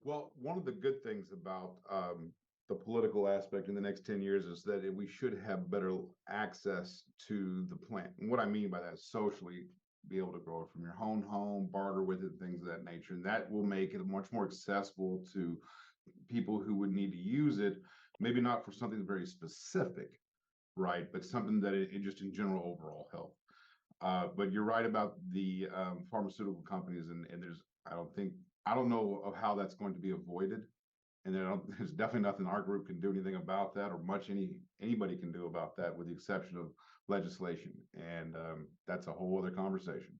Well, one of the good things about the political aspect in the next 10 years is that we should have better access to the plant. And what I mean by that is socially be able to grow it from your own home, barter with it, things of that nature. And that will make it much more accessible to people who would need to use it, maybe not for something very specific, right? But something that it just in general overall health. But you're right about the pharmaceutical companies, and there's I don't know of how that's going to be avoided, and there's definitely nothing our group can do anything about that, or much anybody can do about that, with the exception of legislation, and that's a whole other conversation.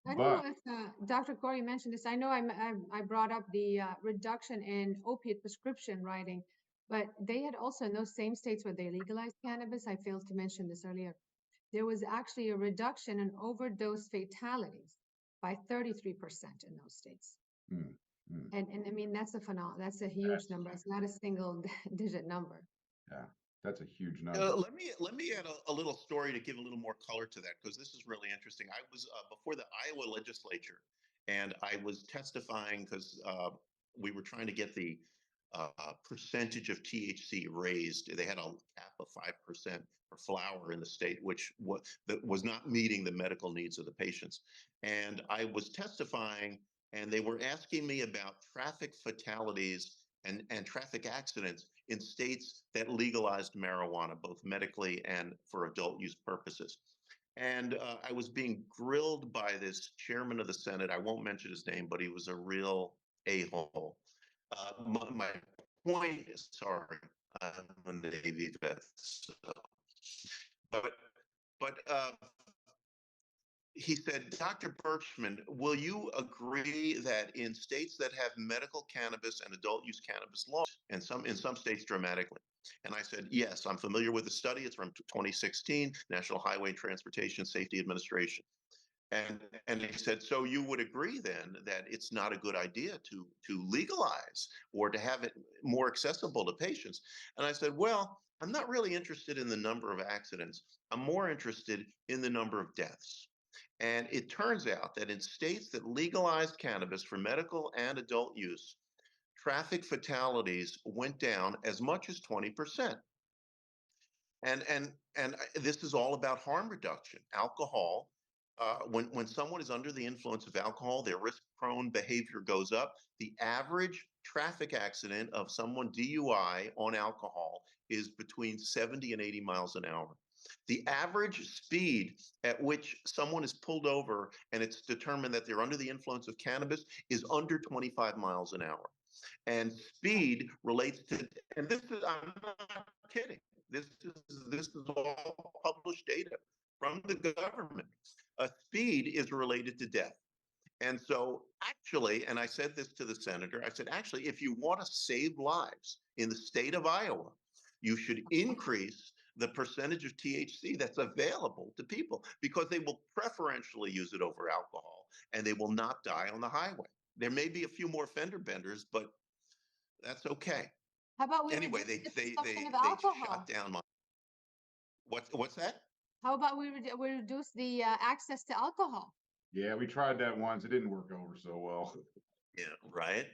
I don't But know if Dr. Corey mentioned this. I know I brought up the reduction in opiate prescription writing, but they had also in those same states where they legalized cannabis, I failed to mention this earlier, there was actually a reduction in overdose fatalities by 33% in those states. mm, mm, And I mean, that's a huge that's number. It's not a single digit number. yeah, that's a huge number. Let me add a little story to give a little more color to that, because this is really interesting. I was before the Iowa legislature, and I was testifying because we were trying to get the percentage of THC raised. They had a cap of 5% for flower in the state, which that was not meeting the medical needs of the patients. And I was testifying, and they were asking me about traffic fatalities and traffic accidents in states that legalized marijuana, both medically and for adult use purposes. And I was being grilled by this chairman of the Senate. I won't mention his name, but he was a real a-hole. My point is, sorry, I'm a Navy vet, so, but but he said, Dr. Birchman, will you agree that in states that have medical cannabis and adult use cannabis laws, and in some states dramatically? And I said, yes, I'm familiar with the study. It's from 2016, National Highway Transportation Safety Administration. And he said, so you would agree then that it's not a good idea to legalize or to have it more accessible to patients? And I said, well, I'm not really interested in the number of accidents. I'm more interested in the number of deaths. And it turns out that in states that legalized cannabis for medical and adult use, traffic fatalities went down as much as 20%. And this is all about harm reduction. Alcohol, when someone is under the influence of alcohol, their risk-prone behavior goes up. The average traffic accident of someone DUI on alcohol is between 70 and 80 miles an hour. The average speed at which someone is pulled over and it's determined that they're under the influence of cannabis is under 25 miles an hour. And speed relates to, and this is, I'm not kidding. This is all published data from the government. Speed is related to death. And so, actually, and I said this to the senator, I said, actually, if you want to save lives in the state of Iowa, you should increase the percentage of THC that's available to people, because they will preferentially use it over alcohol and they will not die on the highway. There may be a few more fender benders, but that's okay. How about we Anyway, reduce the consumption of they shut alcohol? down my what's that? How about we reduce the access to alcohol? Yeah, we tried that once. It didn't work over so well. Yeah, right,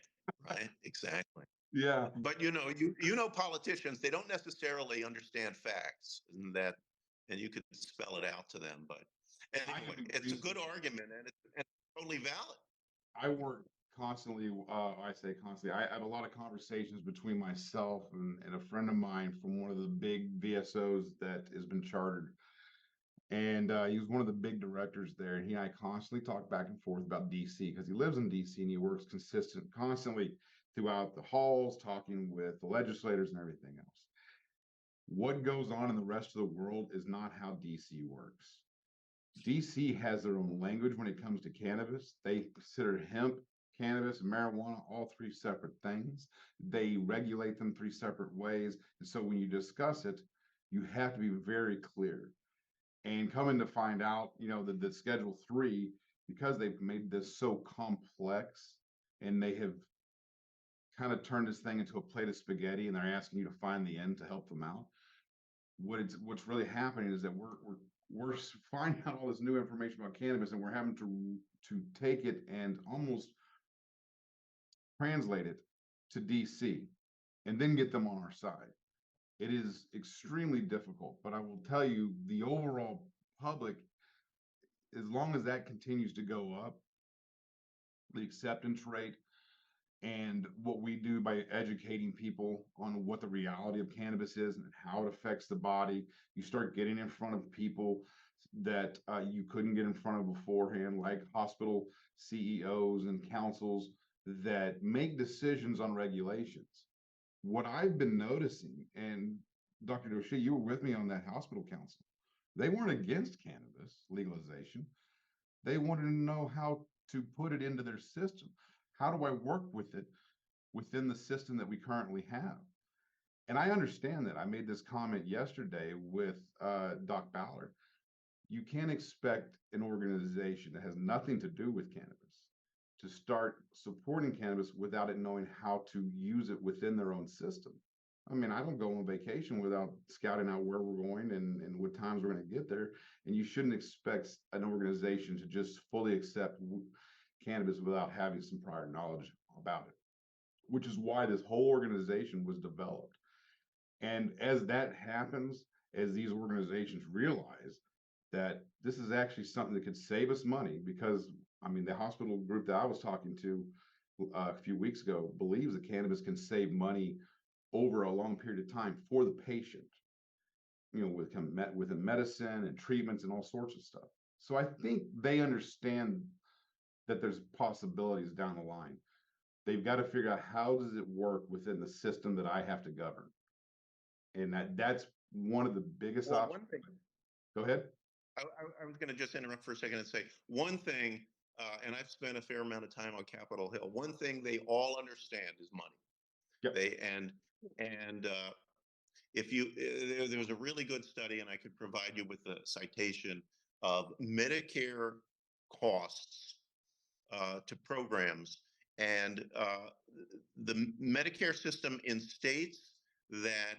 right, exactly. Yeah, But you know politicians, they don't necessarily understand facts, and you could spell it out to them. But I anyway, have it's a increased. good argument, and it's totally valid. I work constantly. I say constantly. I have a lot of conversations between myself and a friend of mine from one of the big VSOs that has been chartered. And he was one of the big directors there. And he and I constantly talk back and forth about DC, because he lives in DC and he works constantly throughout the halls, talking with the legislators and everything else. What goes on in the rest of the world is not how DC works. DC has their own language when it comes to cannabis. They consider hemp, cannabis, and marijuana all three separate things. They regulate them three separate ways. And so when you discuss it, you have to be very clear. And coming to find out, that the Schedule 3, because they've made this so complex, and they have kind of turned this thing into a plate of spaghetti, and they're asking you to find the end to help them out. What's really happening is that we're finding out all this new information about cannabis, and we're having to take it and almost translate it to DC, and then get them on our side. It is extremely difficult, but I will tell you, the overall public, as long as that continues to go up, the acceptance rate and what we do by educating people on what the reality of cannabis is and how it affects the body, you start getting in front of people that you couldn't get in front of beforehand, like hospital CEOs and councils that make decisions on regulations. What I've been noticing, and Dr. Doshi, you were with me on that hospital council, they weren't against cannabis legalization. They wanted to know how to put it into their system. How do I work with it within the system that we currently have? And I understand that. I made this comment yesterday with Doc Ballard. You can't expect an organization that has nothing to do with cannabis to start supporting cannabis without it knowing how to use it within their own system. I mean, I don't go on vacation without scouting out where we're going and what times we're going to get there. And you shouldn't expect an organization to just fully accept cannabis without having some prior knowledge about it, which is why this whole organization was developed. And as that happens, as these organizations realize that this is actually something that could save us money, because I mean, the hospital group that I was talking to a few weeks ago believes that cannabis can save money over a long period of time for the patient, you know, with medicine and treatments and all sorts of stuff. So I think they understand that there's possibilities down the line. They've got to figure out, how does it work within the system that I have to govern? And that's one of the biggest Well, options. one thing, Go ahead. I was going to just interrupt for a second and say one thing, and I've spent a fair amount of time on Capitol Hill. One thing they all understand is money. Yep. If you there was a really good study, and I could provide you with a citation of Medicare costs to programs, and the Medicare system in states that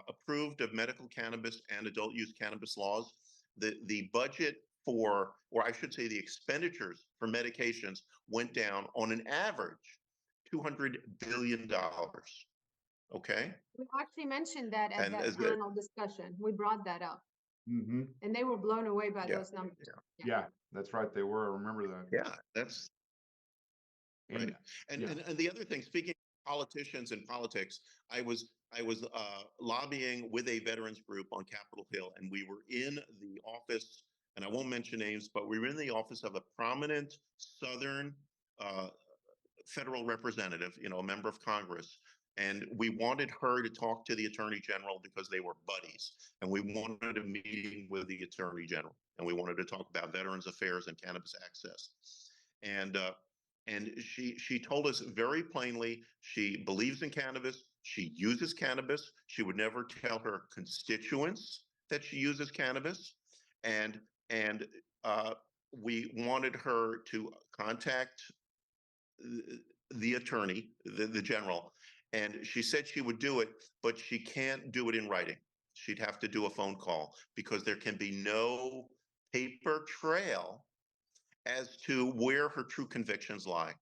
approved of medical cannabis and adult use cannabis laws, the budget for, or I should say the expenditures for medications went down on an average $200 billion. Okay. We actually mentioned that at And that as the- panel discussion. We brought that up Mm-hmm. and they were blown away by Yeah. those numbers. Yeah, that's right. They were. I remember that. Yeah, that's And right. And, yeah. and the other thing, speaking of politicians and politics, I was lobbying with a veterans group on Capitol Hill, and we were in the office, and I won't mention names, but we were in the office of a prominent Southern federal representative, you know, a member of Congress. And we wanted her to talk to the Attorney General because they were buddies. And we wanted a meeting with the Attorney General. And we wanted to talk about Veterans Affairs and cannabis access. And she told us very plainly, she believes in cannabis. She uses cannabis. She would never tell her constituents that she uses cannabis. And we wanted her to contact the attorney, the general, and she said she would do it, but she can't do it in writing. She'd have to do a phone call because there can be no paper trail as to where her true convictions lie.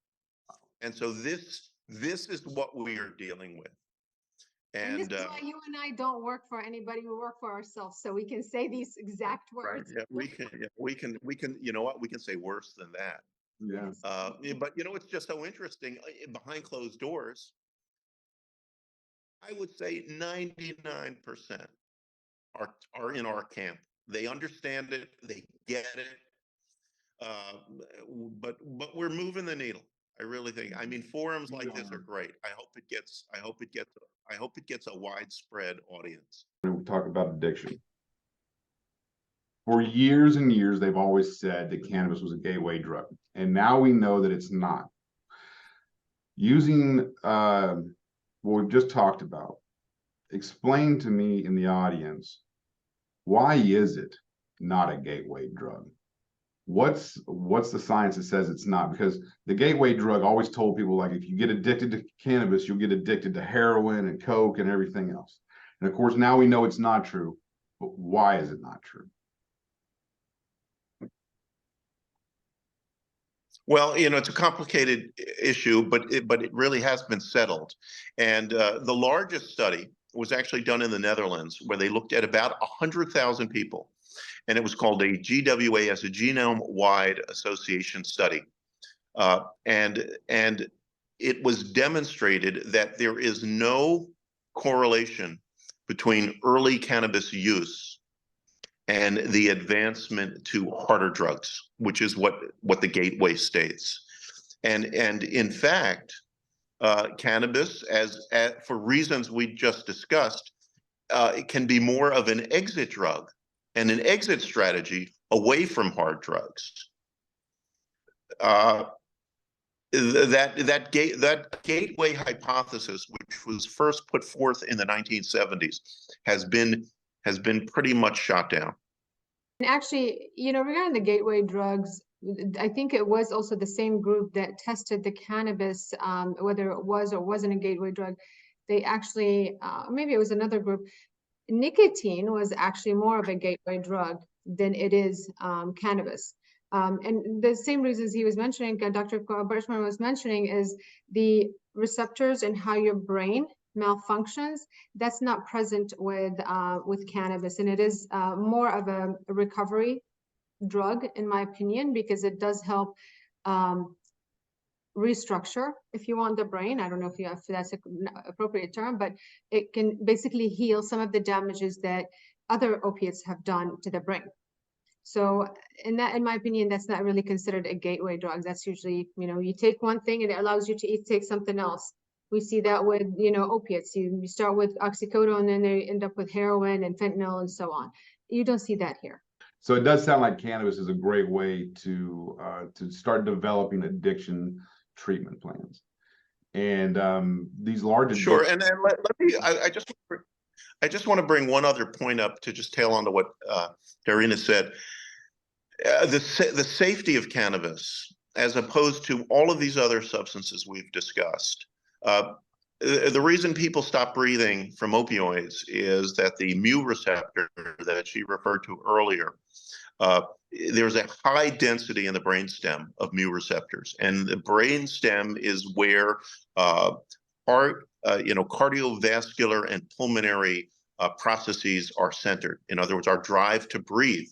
And so this is what we are dealing with. And this is why you and I don't work for anybody. We work for ourselves, so we can say these exact words. Yeah, we can, you know what, we can say worse than that. Yeah. But you know, it's just so interesting. Behind closed doors, I would say 99% are in our camp. They understand it, they get it. But we're moving the needle. I really think. I mean, forums like this are great. I hope it gets a widespread audience. When we talk about addiction, for years and years, they've always said that cannabis was a gateway drug, and now we know that it's not. Using what we've just talked about, explain to me in the audience, why is it not a gateway drug? What's the science that says it's not? Because the gateway drug always told people, like, if you get addicted to cannabis, you'll get addicted to heroin and coke and everything else. And of course, now we know it's not true. But why is it not true? Well, it's a complicated issue, but it really has been settled. And the largest study was actually done in the Netherlands, where they looked at about 100,000 people, and it was called a GWAS, a genome-wide association study. And it was demonstrated that there is no correlation between early cannabis use and the advancement to harder drugs, which is what the gateway states. And in fact, cannabis, as for reasons we just discussed, it can be more of an exit drug and an exit strategy away from hard drugs. That gateway hypothesis, which was first put forth in the 1970s, has been pretty much shot down. And actually, regarding the gateway drugs, I think it was also the same group that tested the cannabis, whether it was or wasn't a gateway drug. They actually, maybe it was another group. Nicotine was actually more of a gateway drug than it is cannabis. And the same reasons he was mentioning, Dr. Birchman was mentioning, is the receptors and how your brain malfunctions. That's not present with cannabis, and it is more of a recovery drug, in my opinion, because it does help restructure, if you want, the brain. I don't know if that's an appropriate term, but it can basically heal some of the damages that other opiates have done to the brain. So in my opinion, that's not really considered a gateway drug. That's usually, you take one thing and it allows you to take something else. We see that with, opiates. You start with oxycodone and then they end up with heroin and fentanyl and so on. You don't see that here. So it does sound like cannabis is a great way to start developing addiction treatment plans. And these large Sure. And then let me, I just want to bring one other point up to just tail on to what Darina said. The safety of cannabis, as opposed to all of these other substances we've discussed. The reason people stop breathing from opioids is that the mu receptor that she referred to earlier, there's a high density in the brainstem of mu receptors, and the brainstem is where cardiovascular and pulmonary processes are centered. In other words, our drive to breathe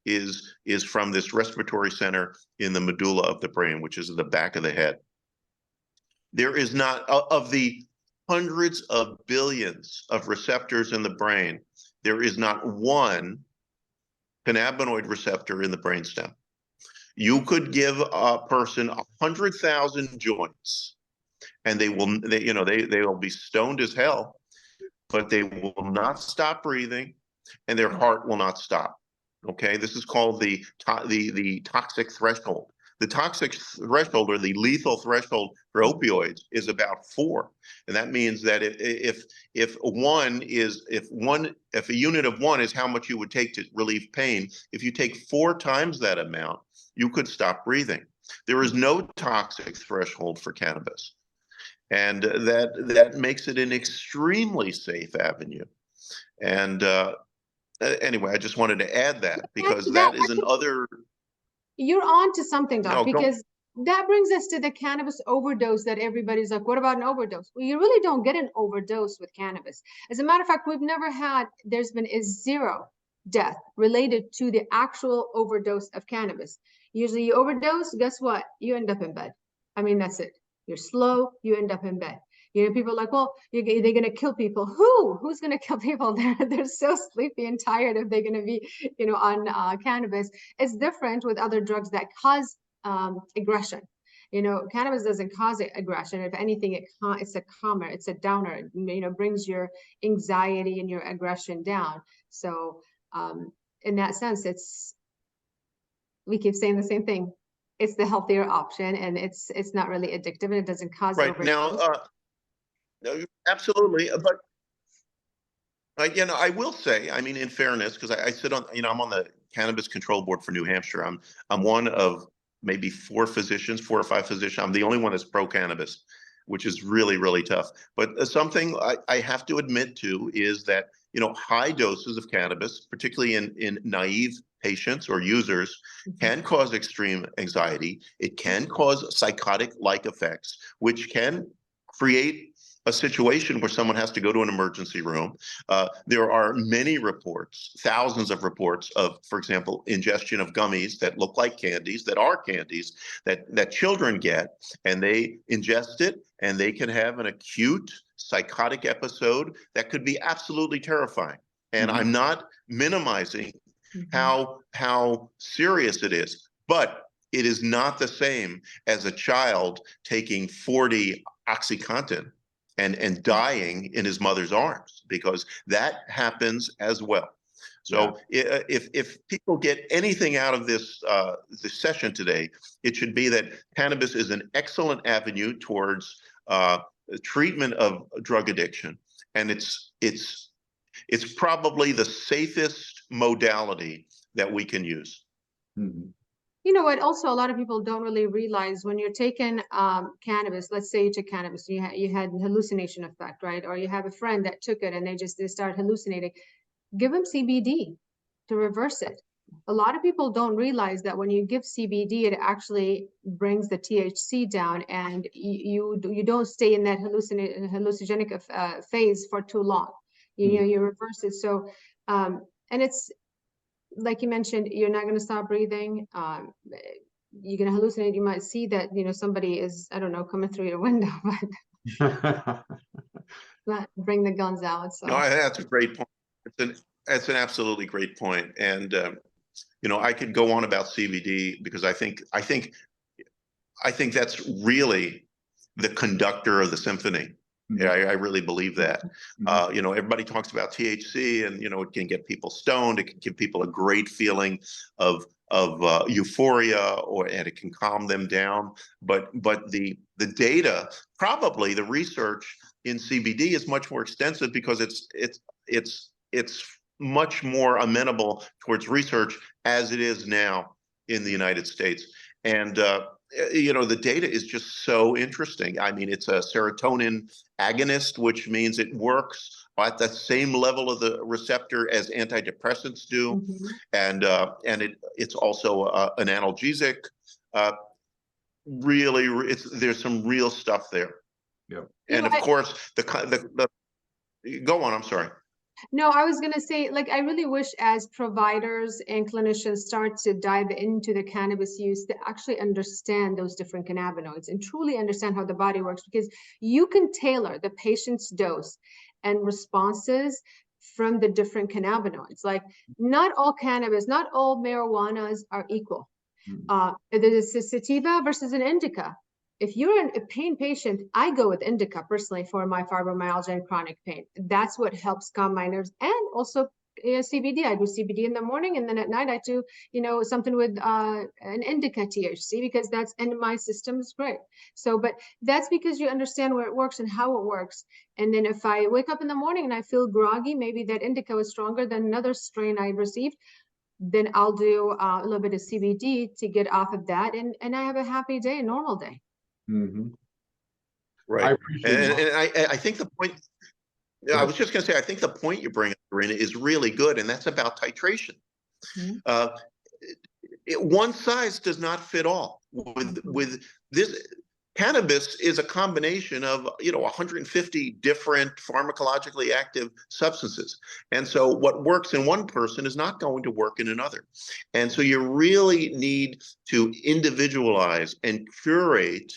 is from this respiratory center in the medulla of the brain, which is at the back of the head. There is not, of the hundreds of billions of receptors in the brain, there is not one cannabinoid receptor in the brainstem. You could give a person 100,000 joints, and they will be stoned as hell, but they will not stop breathing, and their heart will not stop. Okay, this is called the toxic threshold. The toxic threshold, or the lethal threshold for opioids, is about 4, and that means that if a unit of 1 is how much you would take to relieve pain, if you take 4 times that amount, you could stop breathing. There is no toxic threshold for cannabis, and that makes it an extremely safe avenue. And anyway, I just wanted to add that, because that is another. You're on to something, Doc, No, because that brings us to the cannabis overdose that everybody's like, what about an overdose? Well, you really don't get an overdose with cannabis. As a matter of fact, there's been a 0 death related to the actual overdose of cannabis. Usually you overdose, guess what? You end up in bed. I mean, that's it. You're slow, you end up in bed. People are like, well, they're going to kill people. Who's going to kill people? They're so sleepy and tired if they're going to be, on cannabis. It's different with other drugs that cause aggression. Cannabis doesn't cause aggression. If anything, it's a calmer, it's a downer. It brings your anxiety and your aggression down. So in that sense, we keep saying the same thing. It's the healthier option, and it's not really addictive, and it doesn't cause right now. No, absolutely, but I will say, I mean, in fairness, because I sit on, I'm on the Cannabis Control Board for New Hampshire. I'm one of maybe 4 or 5 physicians. I'm the only one that's pro cannabis, which is really, really tough. But something I have to admit to is that high doses of cannabis, particularly in naive patients or users Mhm. can cause extreme anxiety. It can cause psychotic-like effects, which can create a situation where someone has to go to an emergency room. There are many reports, thousands of reports of, for example, ingestion of gummies that look like candies, that are candies, that children get, and they ingest it, and they can have an acute psychotic episode that could be absolutely terrifying. And Mhm. I'm not minimizing Mhm. how serious it is, but it is not the same as a child taking 40 OxyContin and dying in his mother's arms, because that happens as well. So if people get anything out of this this session today, it should be that cannabis is an excellent avenue towards treatment of drug addiction, and it's probably the safest modality that we can use. Mhm. You know what? Also, a lot of people don't really realize when you're taking cannabis. Let's say you took cannabis, you had hallucination effect, right? Or you have a friend that took it and they start hallucinating. Give them CBD to reverse it. A lot of people don't realize that when you give CBD, it actually brings the THC down, and you don't stay in that hallucinogenic phase for too long. You know, you reverse it. So, and it's like you mentioned, you're not going to stop breathing. You're going to hallucinate. You might see that, you know, somebody is, I don't know, coming through your window, but not bring the guns out. No, So, that's a great point. That's an absolutely great point. And you know, I could go on about CBD because I think that's really the conductor of the symphony. Mhm. Yeah, I really believe that. Mhm. You know, everybody talks about THC, and you know, it can get people stoned. It can give people a great feeling of euphoria, and it can calm them down. But the data, probably the research in CBD is much more extensive because it's much more amenable towards research as it is now in the United States. And you know, the data is just so interesting. I mean, it's a serotonin agonist, which means it works at the same level of the receptor as antidepressants do, mhm. and it's also an analgesic. Uh, really, there's some real stuff there. Yep. You And know, of course, the go on. I'm sorry. no, I was going to say, like, I really wish as providers and clinicians start to dive into the cannabis use to actually understand those different cannabinoids and truly understand how the body works, because you can tailor the patient's dose and responses from the different cannabinoids. Like, not all cannabis, not all marijuanas are equal. There's a sativa versus an indica. If you're a pain patient, I go with indica personally for my fibromyalgia and chronic pain. That's what helps calm my nerves, and also CBD. I do CBD in the morning, and then at night I do, you know, something with an indica THC, because that's in my system is great. So, but that's because you understand where it works and how it works. And then if I wake up in the morning and I feel groggy, maybe that indica was stronger than another strain I received, then I'll do a little bit of CBD to get off of that, and I have a happy day, a normal day. Mhm. I Right. appreciate And I think the point, Go I ahead. was just going to say, I think the point you bring up, Karina, is really good, and that's about titration. Mhm. Uh, one size does not fit all. With this, cannabis is a combination of 150 different pharmacologically active substances, and so what works in one person is not going to work in another, and so you really need to individualize and curate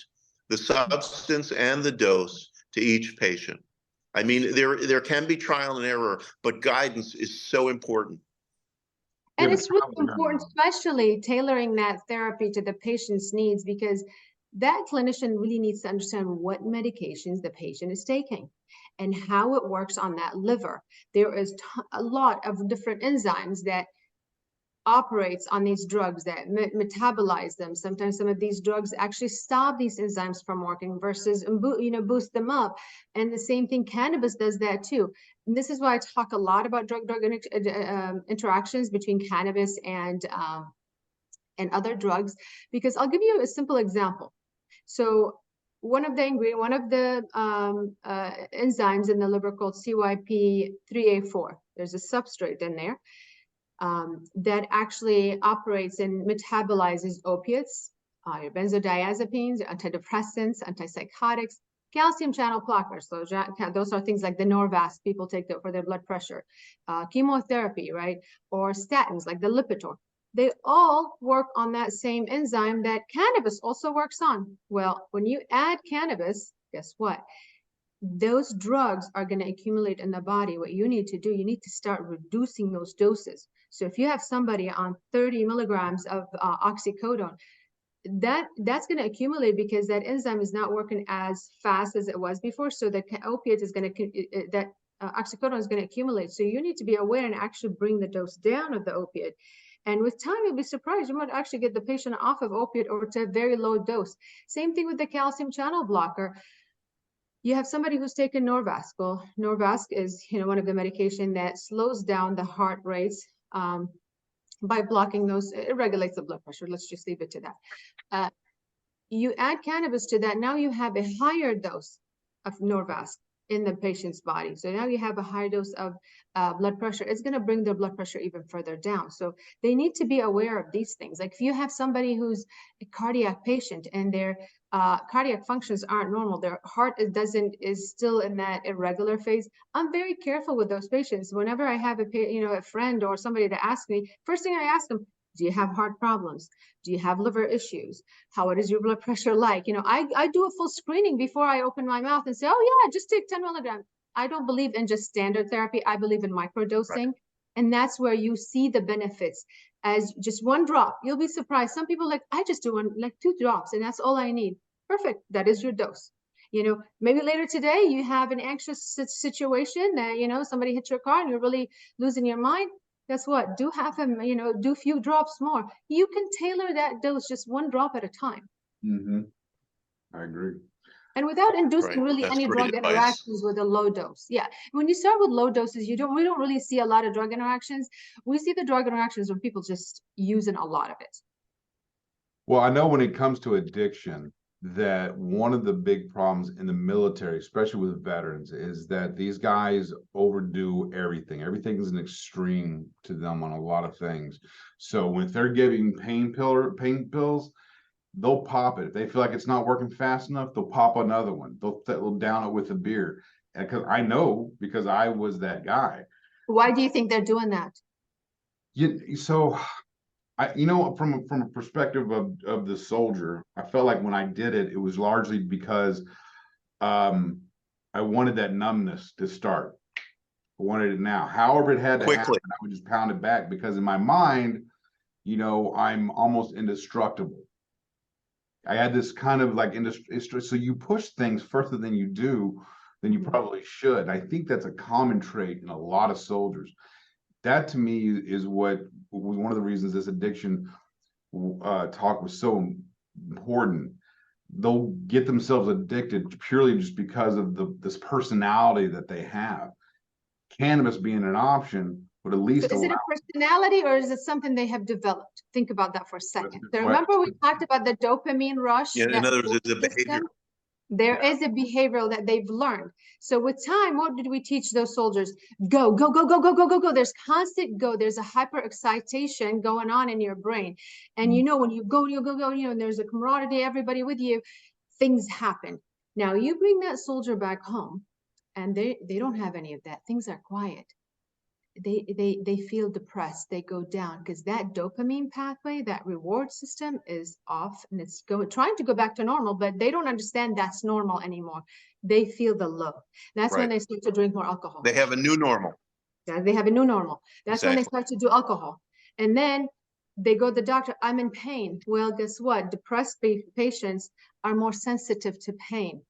the substance and the dose to each patient. I mean, there can be trial and error, but guidance is so important. Yeah, And but it's really trial and important, error. especially tailoring that therapy to the patient's needs, because that clinician really needs to understand what medications the patient is taking and how it works on that liver. There is a lot of different enzymes that operates on these drugs that metabolize them. Sometimes some of these drugs actually stop these enzymes from working versus boost them up. And the same thing, cannabis does that too. And this is why I talk a lot about drug-drug interactions between cannabis and other drugs, because I'll give you a simple example. So one of the enzymes in the liver called CYP3A4. There's a substrate in there. that actually operates and metabolizes opiates, your benzodiazepines, your antidepressants, antipsychotics, calcium channel blockers. So those are things like the Norvasc people take for their blood pressure, chemotherapy, right? Or statins like the Lipitor. They all work on that same enzyme that cannabis also works on. Well, when you add cannabis, guess what? Those drugs are going to accumulate in the body. What you need to do, you need to start reducing those doses. So if you have somebody on 30 milligrams of oxycodone, that's going to accumulate because that enzyme is not working as fast as it was before. So the opiate is going to, oxycodone is going to accumulate. So you need to be aware and actually bring the dose down of the opiate. And with time, you'll be surprised. You might actually get the patient off of opiate or to a very low dose. Same thing with the calcium channel blocker. You have somebody who's taken Norvasc. Well, Norvasc is, one of the medication that slows down the heart rates by blocking those. It regulates the blood pressure. Let's just leave it to that. You add cannabis to that. Now you have a higher dose of Norvasc in the patient's body. So now you have a higher dose of blood pressure. It's going to bring their blood pressure even further down. So they need to be aware of these things. Like if you have somebody who's a cardiac patient and their cardiac functions aren't normal, their heart is still in that irregular phase, I'm very careful with those patients. Whenever I have a friend or somebody to ask me, first thing I ask them, do you have heart problems? Do you have liver issues? How is your blood pressure like? I do a full screening before I open my mouth and say, oh yeah, just take 10 milligrams. I don't believe in just standard therapy. I believe in microdosing. Right. And that's where you see the benefits as just one drop. You'll be surprised. Some people I just do 2 drops and that's all I need. Perfect. That is your dose. Maybe later today you have an anxious situation that, somebody hit your car and you're really losing your mind. Guess what? Do half them, do a few drops more. You can tailor that dose just 1 drop at a time. Mm-hmm. I agree. And without inducing really That's any drug advice. interactions with a low dose. Yeah. When you start with low doses, we don't really see a lot of drug interactions. We see the drug interactions when people just using a lot of it. Well, I know when it comes to addiction, that one of the big problems in the military, especially with veterans, is that these guys overdo everything. Everything is an extreme to them on a lot of things. So when they're giving pain pills, they'll pop it. If they feel like it's not working fast enough, they'll pop another one. They'll down it with a beer. And because I know, because I was that guy. Why do you think they're doing that? So from a perspective of the soldier, I felt like when I did it, it was largely because I wanted that numbness to start. I wanted it now. However it had to happen, I would just pound it back because in my mind, I'm almost indestructible. I had this kind of so you push things further than you probably should. I think that's a common trait in a lot of soldiers. That to me is one of the reasons this addiction talk was so important. They'll get themselves addicted purely just because of this personality that they have. Cannabis being an option would at least is it a personality or is it something they have developed? Think about that for a second. So remember we talked about the dopamine rush? Yeah, in other words, it's a behavior. There is a behavioral that they've learned. So with time, what did we teach those soldiers? Go, go, go, go, go, go, go, go. There's constant go. There's a hyper excitation going on in your brain. And when you go, and there's a camaraderie, everybody with you, things happen. Now you bring that soldier back home and they don't have any of that. Things are quiet. They feel depressed. They go down because that dopamine pathway, that reward system is off and it's trying to go back to normal, but they don't understand that's normal anymore. They feel the low. That's when they start to drink more alcohol. They have a new normal. Yeah, they have a new normal. That's when they start to do alcohol. And then they go to the doctor, I'm in pain. Well, guess what? Depressed patients are more sensitive to pain.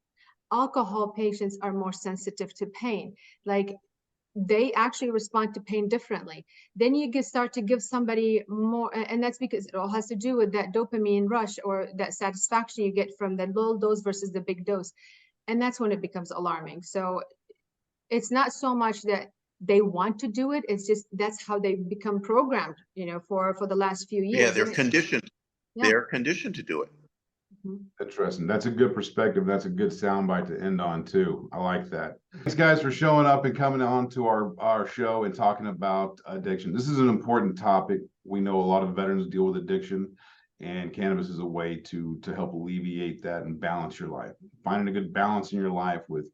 Alcohol patients are more sensitive to pain. They actually respond to pain differently. Then you start to give somebody more, and that's because it all has to do with that dopamine rush or that satisfaction you get from the little dose versus the big dose. And that's when it becomes alarming. So it's not so much that they want to do it. It's just, that's how they become programmed, for the last few years. Yeah, they're conditioned. Yeah. They're conditioned to do it. Interesting. That's a good perspective. That's a good soundbite to end on too. I like that. Thanks guys for showing up and coming on to our show and talking about addiction. This is an important topic. We know a lot of veterans deal with addiction, and cannabis is a way to help alleviate that and balance your life. Finding a good balance in your life with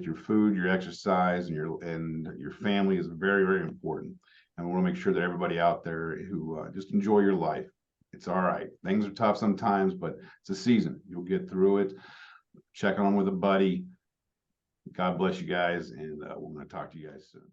your food, your exercise, and your family is very, very important. And we want to make sure that everybody out there who just enjoy your life. It's all right. Things are tough sometimes, but it's a season. You'll get through it. Check on with a buddy. God bless you guys, and we're going to talk to you guys soon.